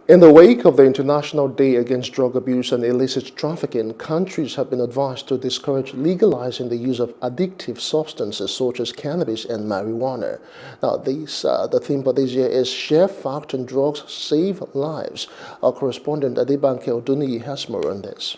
In the wake of the International Day Against Drug Abuse and Illicit Trafficking, countries have been advised to discourage legalizing the use of addictive substances such as cannabis and marijuana. Now, the theme for this year is Share Fact and Drugs Save Lives. Our correspondent Adebanke Oduni has more on this.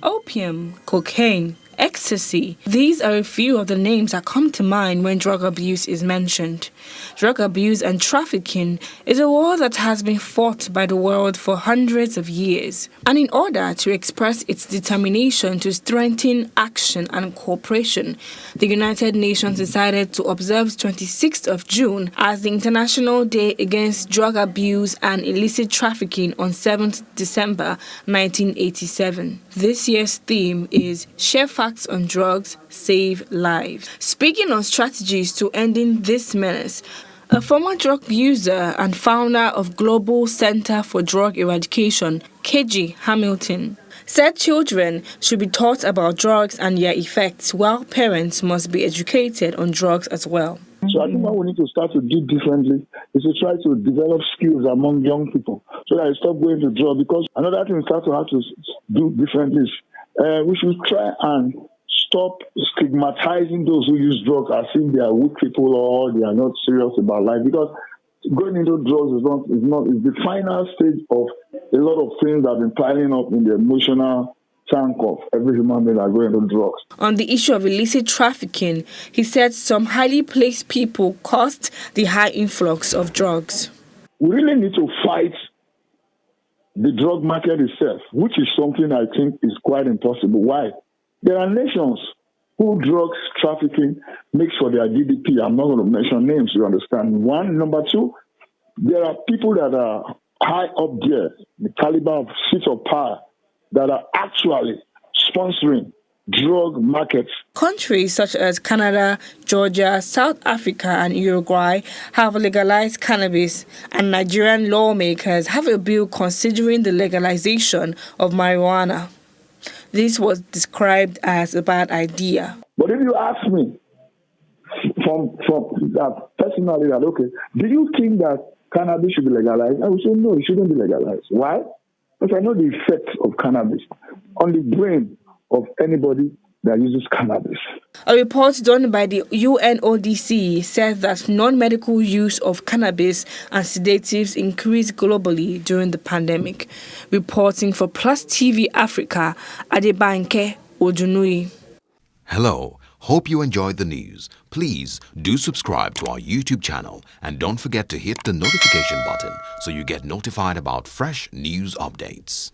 Opium, cocaine, ecstasy. These are a few of the names that come to mind when drug abuse is mentioned. Drug abuse and trafficking is a war that has been fought by the world for hundreds of years. And in order to express its determination to strengthen action and cooperation, the United Nations decided to observe 26th of June as the International Day Against Drug Abuse and Illicit Trafficking on 7th December 1987. This year's theme is Share Facts on Drugs Save Lives. Speaking on strategies to ending this menace, a former drug user and founder of Global Center for Drug Eradication, KG Hamilton, said children should be taught about drugs and their effects, while parents must be educated on drugs as well. So I think what we need to start to do differently is to try to develop skills among young people so that they stop going to drugs. Because another thing we start to have to do differently is we should try and stop stigmatizing those who use drugs as if they are weak people or they are not serious about life. Because going into drugs is the final stage of a lot of things that have been piling up in the emotional tank of every human being that going into drugs. On the issue of illicit trafficking, he said some highly placed people caused the high influx of drugs. We really need to fight the drug market itself, which is something I think is quite impossible. Why? There are nations who drugs trafficking makes for their GDP. I'm not going to mention names, you understand. One. Number two, there are people that are high up there, the caliber of seats of power, that are actually sponsoring drug markets. Countries such as Canada, Georgia, South Africa, and Uruguay have legalized cannabis, and Nigerian lawmakers have a bill considering the legalization of marijuana. This was described as a bad idea. But if you ask me, from that personally, that okay, do you think that cannabis should be legalized? I would say no, it shouldn't be legalized. Why? Because I know the effect of cannabis on the brain of anybody that uses cannabis. A report done by the UNODC says that non-medical use of cannabis and sedatives increased globally during the pandemic. Reporting for Plus TV Africa, Adebanke Odunui. Hello, hope you enjoyed the news. Please do subscribe to our YouTube channel and don't forget to hit the notification button so you get notified about fresh news updates.